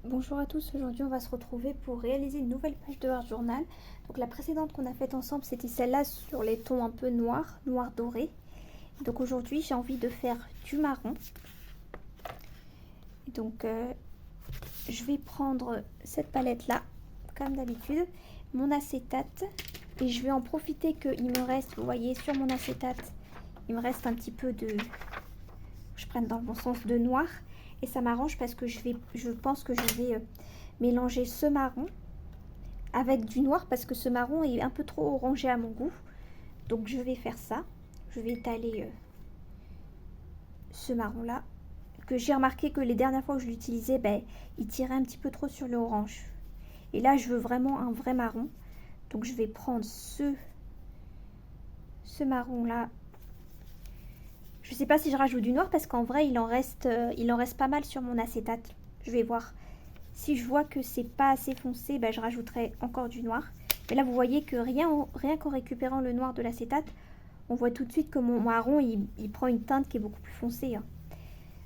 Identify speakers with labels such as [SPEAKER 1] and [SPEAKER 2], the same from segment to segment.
[SPEAKER 1] Bonjour à tous, aujourd'hui on va se retrouver pour réaliser une nouvelle page de Art Journal. Donc la précédente qu'on a faite ensemble c'était celle-là sur les tons un peu noirs, noir doré. Donc aujourd'hui j'ai envie de faire du marron. Donc je vais prendre cette palette là, comme d'habitude, mon acétate. Et je vais en profiter qu'il me reste, vous voyez sur mon acétate, il me reste un petit peu de... Je prenne dans le bon sens de noir. Et ça m'arrange parce que je pense que je vais mélanger ce marron avec du noir parce que ce marron est un peu trop orangé à mon goût. Donc je vais faire ça. Je vais étaler ce marron là. Que j'ai remarqué que les dernières fois que je l'utilisais, ben, il tirait un petit peu trop sur le orange. Et là je veux vraiment un vrai marron. Donc je vais prendre ce marron là. Je sais pas si je rajoute du noir parce qu'en vrai il en reste pas mal sur mon acétate. Je vais voir. Si je vois que c'est pas assez foncé, ben, je rajouterai encore du noir. Mais là, vous voyez que rien qu'en récupérant le noir de l'acétate, on voit tout de suite que mon marron, il prend une teinte qui est beaucoup plus foncée. Hein.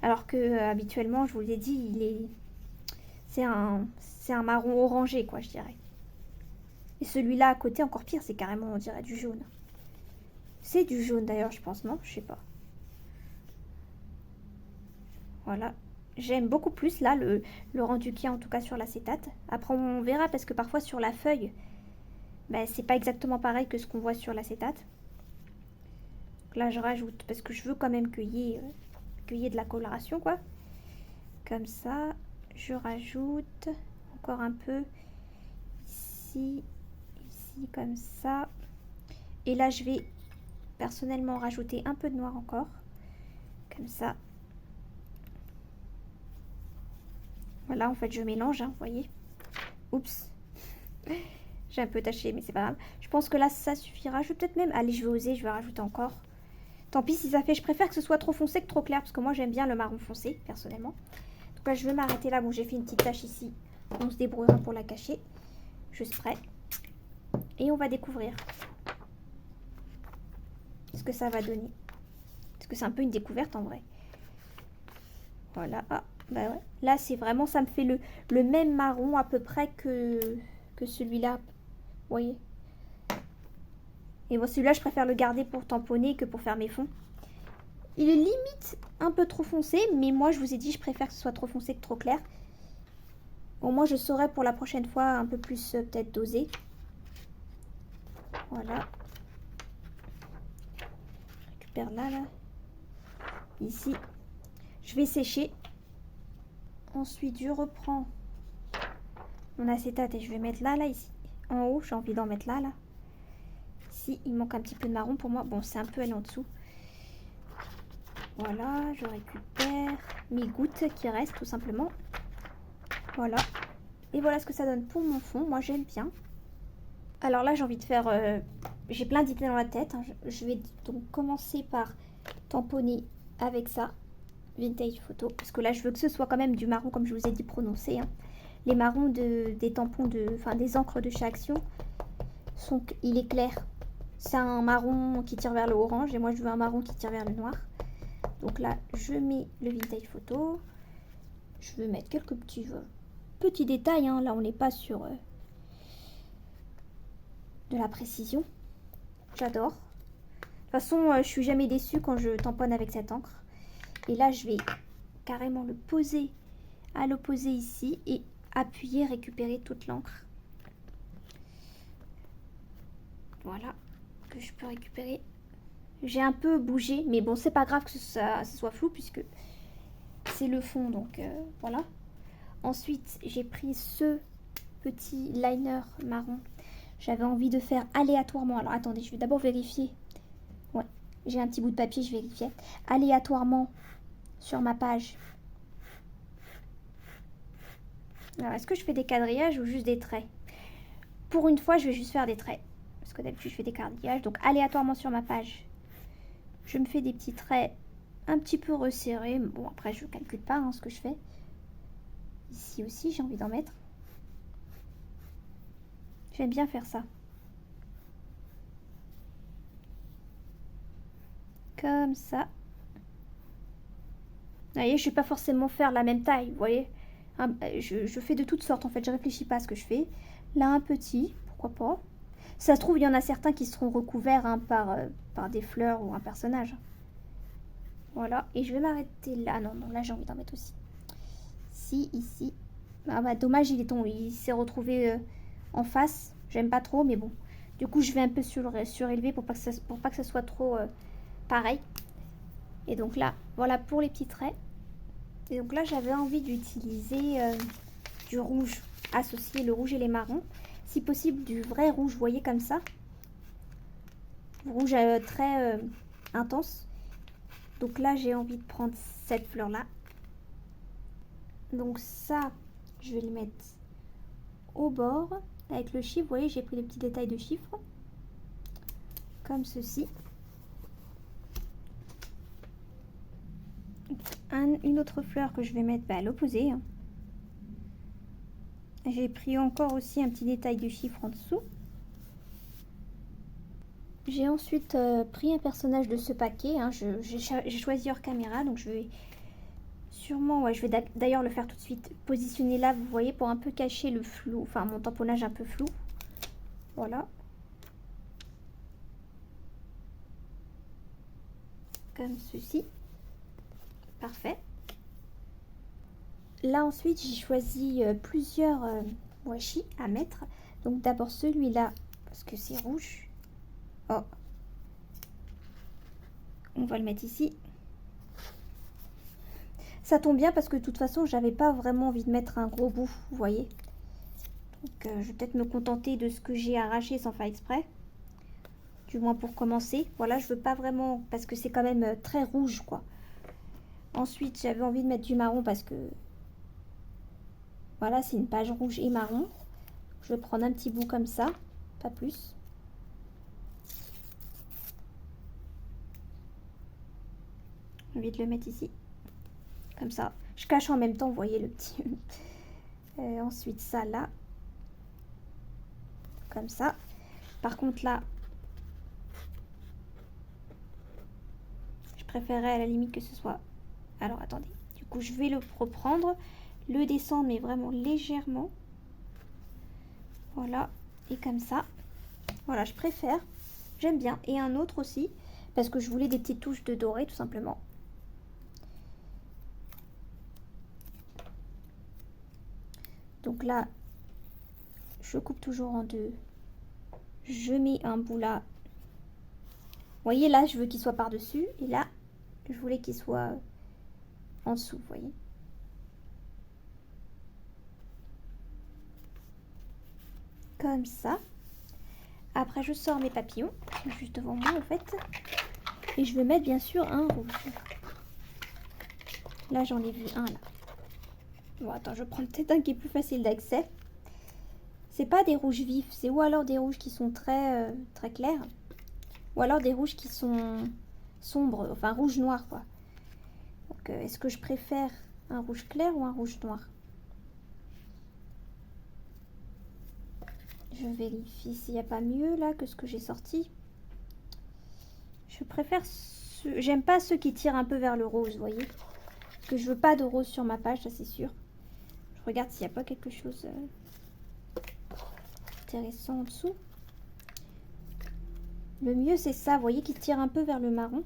[SPEAKER 1] Alors que habituellement, je vous l'ai dit, c'est un marron orangé, quoi, je dirais. Et celui-là à côté, encore pire, c'est carrément, on dirait, du jaune. C'est du jaune d'ailleurs, je pense, non? Je sais pas. Voilà. J'aime beaucoup plus là le rendu qu'il y a en tout cas sur l'acétate. Après on verra parce que parfois sur la feuille, ben, c'est pas exactement pareil que ce qu'on voit sur l'acétate. Donc là je rajoute parce que je veux quand même qu'il y ait de la coloration quoi. Comme ça, je rajoute encore un peu ici, ici comme ça. Et là je vais personnellement rajouter un peu de noir encore. Comme ça. Voilà, en fait je mélange, hein, vous voyez. Oups. J'ai un peu taché, mais c'est pas grave. Je pense que là, ça suffira. Je vais peut-être même... Allez, je vais oser, je vais rajouter encore. Tant pis si ça fait... Je préfère que ce soit trop foncé que trop clair, parce que moi, j'aime bien le marron foncé, personnellement. Donc là, je vais m'arrêter là. Bon, j'ai fait une petite tache ici. On se débrouillera pour la cacher. Je spray. Et on va découvrir ce que ça va donner. Parce que c'est un peu une découverte, en vrai. Voilà. Ah, bah ouais. Là, c'est vraiment... Ça me fait le même marron, à peu près, que celui-là. Vous voyez. Et moi, celui-là, je préfère le garder pour tamponner que pour faire mes fonds. Il est limite un peu trop foncé, mais moi, je vous ai dit, je préfère que ce soit trop foncé que trop clair. Au moins, je saurai pour la prochaine fois un peu plus peut-être doser. Voilà. Je récupère là. Ici. Je vais sécher. Ensuite, je reprends mon acétate et je vais mettre là, ici. En haut, j'ai envie d'en mettre là. Ici, il manque un petit peu de marron pour moi. Bon, c'est un peu allé en dessous. Voilà, je récupère mes gouttes qui restent tout simplement. Voilà. Et voilà ce que ça donne pour mon fond. Moi, j'aime bien. Alors là, j'ai envie de faire... j'ai plein d'idées dans la tête. Hein. Je vais donc commencer par tamponner avec ça. Vintage photo. Parce que là, je veux que ce soit quand même du marron, comme je vous ai dit, prononcé. Hein. Les marrons des tampons, enfin des encres de chez Action, il est clair. C'est un marron qui tire vers le orange. Et moi, je veux un marron qui tire vers le noir. Donc là, je mets le vintage photo. Je veux mettre quelques petits détails. Hein. Là, on n'est pas sur... de la précision. J'adore. De toute façon, je suis jamais déçue quand je tamponne avec cette encre. Et là, je vais carrément le poser à l'opposé ici et appuyer, récupérer toute l'encre. Voilà, que je peux récupérer. J'ai un peu bougé, mais bon, c'est pas grave que ce soit flou puisque c'est le fond, donc voilà. Ensuite, j'ai pris ce petit liner marron. J'avais envie de faire aléatoirement. Alors attendez, je vais d'abord vérifier. Ouais, j'ai un petit bout de papier, je vérifiais. Aléatoirement sur ma page. Alors, est-ce que je fais des quadrillages ou juste des traits? Pour une fois, je vais juste faire des traits. Parce que d'habitude, je fais des quadrillages. Donc, aléatoirement sur ma page, je me fais des petits traits un petit peu resserrés. Bon, après, je ne calcule pas hein, ce que je fais. Ici aussi, j'ai envie d'en mettre. J'aime bien faire ça. Comme ça. Vous voyez, je ne vais pas forcément faire la même taille, vous voyez. Je fais de toutes sortes en fait, je réfléchis pas à ce que je fais. Là un petit, pourquoi pas. Si ça se trouve, il y en a certains qui seront recouverts hein, par des fleurs ou un personnage. Voilà, et je vais m'arrêter là. Non, non, là j'ai envie d'en mettre aussi. Si, ici. Ah bah dommage, il s'est retrouvé en face. J'aime pas trop, mais bon. Du coup, je vais un peu surélever pour pas que ça soit trop pareil. Et donc là, voilà pour les petits traits. Et donc là, j'avais envie d'utiliser du rouge, associer le rouge et les marrons. Si possible, du vrai rouge, vous voyez comme ça. Rouge très intense. Donc là, j'ai envie de prendre cette fleur-là. Donc ça, je vais le mettre au bord. Avec le chiffre, vous voyez, j'ai pris les petits détails de chiffres. Comme ceci. Une autre fleur que je vais mettre à l'opposé. J'ai pris encore aussi un petit détail de chiffre en dessous. J'ai ensuite pris un personnage de ce paquet. J'ai choisi hors caméra, donc je vais sûrement, ouais, je vais d'ailleurs le faire tout de suite. Positionner là, vous voyez, pour un peu cacher le flou, enfin mon tamponnage un peu flou. Voilà. Comme ceci. Parfait. Là ensuite, j'ai choisi plusieurs washi à mettre. Donc d'abord celui-là, parce que c'est rouge. Oh. On va le mettre ici. Ça tombe bien parce que de toute façon, j'avais pas vraiment envie de mettre un gros bout, vous voyez. Donc je vais peut-être me contenter de ce que j'ai arraché sans faire exprès. Du moins pour commencer. Voilà, je veux pas vraiment, parce que c'est quand même très rouge, quoi. Ensuite, j'avais envie de mettre du marron parce que... Voilà, c'est une page rouge et marron. Je vais prendre un petit bout comme ça, pas plus. J'ai envie de le mettre ici. Comme ça. Je cache en même temps, vous voyez le petit... ensuite, ça là. Comme ça. Par contre, là... Je préférerais à la limite que ce soit... Alors, attendez. Du coup, je vais le reprendre. Le descendre, mais vraiment légèrement. Voilà. Et comme ça. Voilà, je préfère. J'aime bien. Et un autre aussi. Parce que je voulais des petites touches de doré, tout simplement. Donc là, je coupe toujours en deux. Je mets un bout là. Vous voyez, là, je veux qu'il soit par-dessus. Et là, je voulais qu'il soit en dessous, vous voyez. Comme ça. Après, je sors mes papillons. Juste devant moi, en fait. Et je vais mettre, bien sûr, un rouge. Là, j'en ai vu un, là. Bon, attends, je prends peut-être un qui est plus facile d'accès. C'est pas des rouges vifs. C'est ou alors des rouges qui sont très, très clairs. Ou alors des rouges qui sont sombres. Enfin, rouge-noir, quoi. Donc, est-ce que je préfère un rouge clair ou un rouge noir? Je vérifie s'il n'y a pas mieux là que ce que j'ai sorti. Je préfère j'aime pas ceux qui tirent un peu vers le rose, vous voyez. Parce que je veux pas de rose sur ma page, ça c'est sûr. Je regarde s'il n'y a pas quelque chose intéressant en dessous. Le mieux c'est ça, vous voyez, qui tire un peu vers le marron.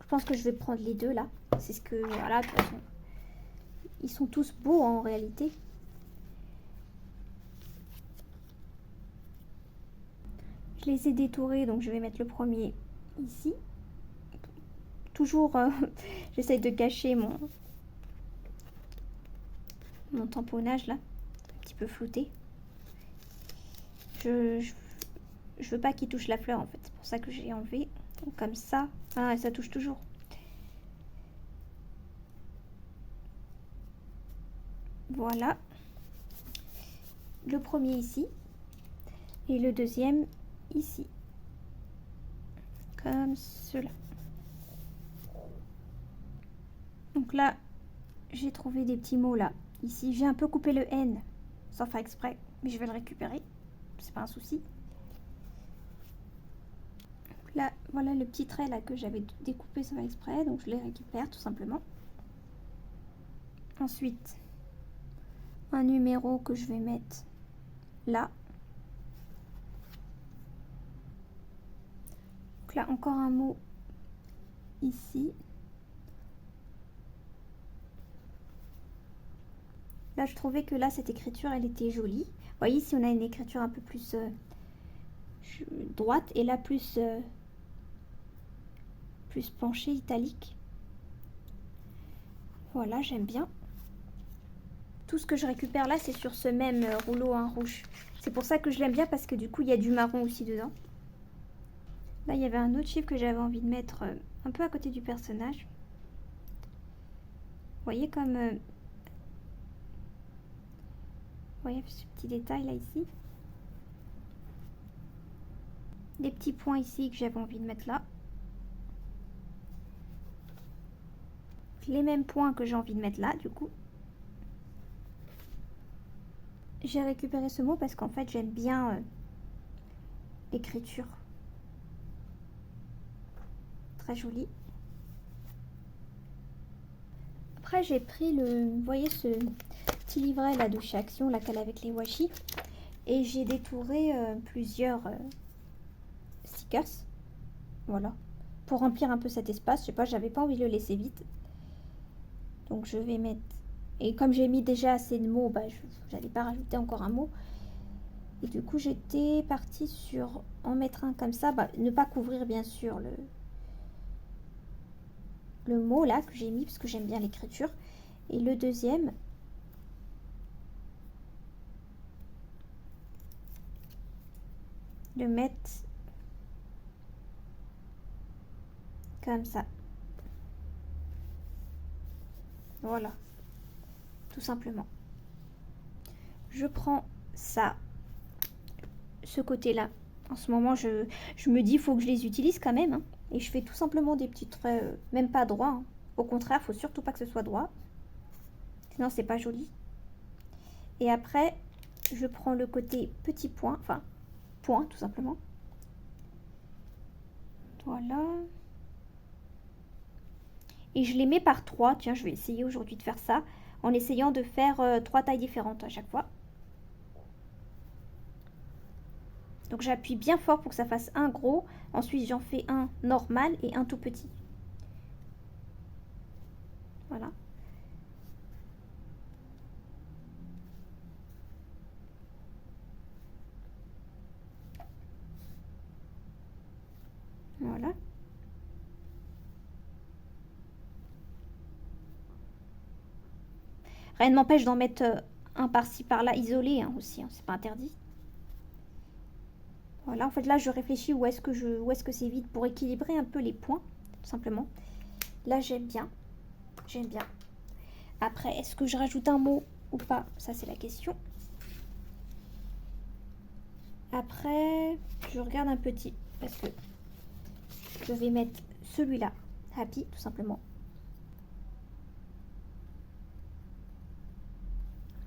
[SPEAKER 1] Je pense que je vais prendre les deux là. C'est ce que, voilà, de toute façon. Ils sont tous beaux en réalité. Je les ai détourés, donc je vais mettre le premier ici. Toujours, j'essaye de cacher mon tamponnage là, un petit peu flouté. Je veux pas qu'il touche la fleur en fait, c'est pour ça que j'ai enlevé. Donc, comme ça, ah, ça touche toujours. Voilà. Le premier ici et le deuxième ici. Comme cela. Donc là, j'ai trouvé des petits mots là. Ici, j'ai un peu coupé le N sans faire exprès, mais je vais le récupérer. C'est pas un souci. Là, voilà le petit trait là que j'avais découpé sans faire exprès, donc je les récupère tout simplement. Ensuite, un numéro que je vais mettre là. Donc là, encore un mot ici. Là, je trouvais que là, cette écriture, elle était jolie. Vous voyez, ici, on a une écriture un peu plus droite et là, plus penchée, italique. Voilà, j'aime bien. Tout ce que je récupère là, c'est sur ce même rouleau rouge. C'est pour ça que je l'aime bien parce que du coup, il y a du marron aussi dedans. Là, il y avait un autre chiffre que j'avais envie de mettre un peu à côté du personnage. Vous voyez comme... vous voyez ce petit détail là ici. Des petits points ici que j'avais envie de mettre là. Les mêmes points que j'ai envie de mettre là, du coup. J'ai récupéré ce mot parce qu'en fait, j'aime bien l'écriture. Très jolie. Après, j'ai pris vous voyez ce petit livret là de chez Action, là qu'elle avec les washi. Et j'ai détouré plusieurs stickers. Voilà. Pour remplir un peu cet espace. Je sais pas, j'avais pas envie de le laisser vide. Donc je vais mettre... Et comme j'ai mis déjà assez de mots, bah, j'allais pas rajouter encore un mot. Et du coup, j'étais partie sur en mettre un comme ça. Bah, ne pas couvrir bien sûr le mot là que j'ai mis parce que j'aime bien l'écriture. Et le deuxième... de mettre comme ça. Voilà. Tout simplement. Je prends ça, ce côté-là. En ce moment, je me dis, il faut que je les utilise quand même. Hein. Et je fais tout simplement des petits traits, même pas droits. Hein. Au contraire, il faut surtout pas que ce soit droit. Sinon, c'est pas joli. Et après, je prends le côté petit point, enfin, point tout simplement. Voilà. Et je les mets par 3. Tiens, je vais essayer aujourd'hui de faire ça. En essayant de faire 3 tailles différentes à chaque fois. Donc j'appuie bien fort pour que ça fasse un gros. Ensuite, j'en fais un normal et un tout petit. Voilà. Voilà. Rien ne m'empêche d'en mettre un par-ci par-là isolé hein, aussi, hein, c'est pas interdit. Voilà, en fait là je réfléchis où est-ce que c'est vide pour équilibrer un peu les points, tout simplement. Là j'aime bien, j'aime bien. Après, est-ce que je rajoute un mot ou pas? Ça c'est la question. Après, je regarde un petit parce que je vais mettre celui-là, Happy, tout simplement.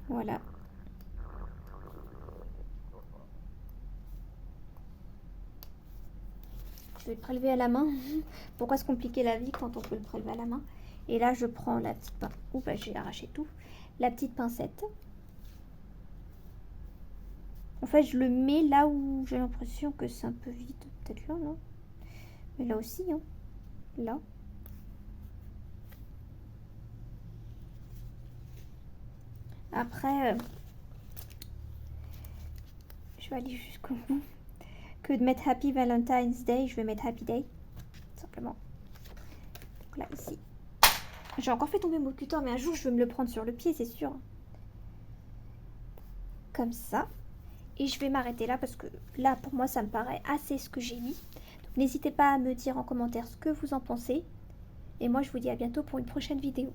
[SPEAKER 1] Voilà. Je vais le prélever à la main. Pourquoi se compliquer la vie quand on peut le prélever à la main? Et là, je prends la petite pincette. Ouh, bah, j'ai arraché tout. La petite pincette. En fait, je le mets là où j'ai l'impression que c'est un peu vide. Peut-être là, non? Mais là aussi, hein. Là. Après, je vais aller jusqu'au bout. Que de mettre Happy Valentine's Day, je vais mettre Happy Day. Simplement. Donc là, ici. J'ai encore fait tomber mon cutter, mais un jour, je vais me le prendre sur le pied, c'est sûr. Comme ça. Et je vais m'arrêter là parce que là, pour moi, ça me paraît assez ce que j'ai mis. Donc, n'hésitez pas à me dire en commentaire ce que vous en pensez. Et moi, je vous dis à bientôt pour une prochaine vidéo.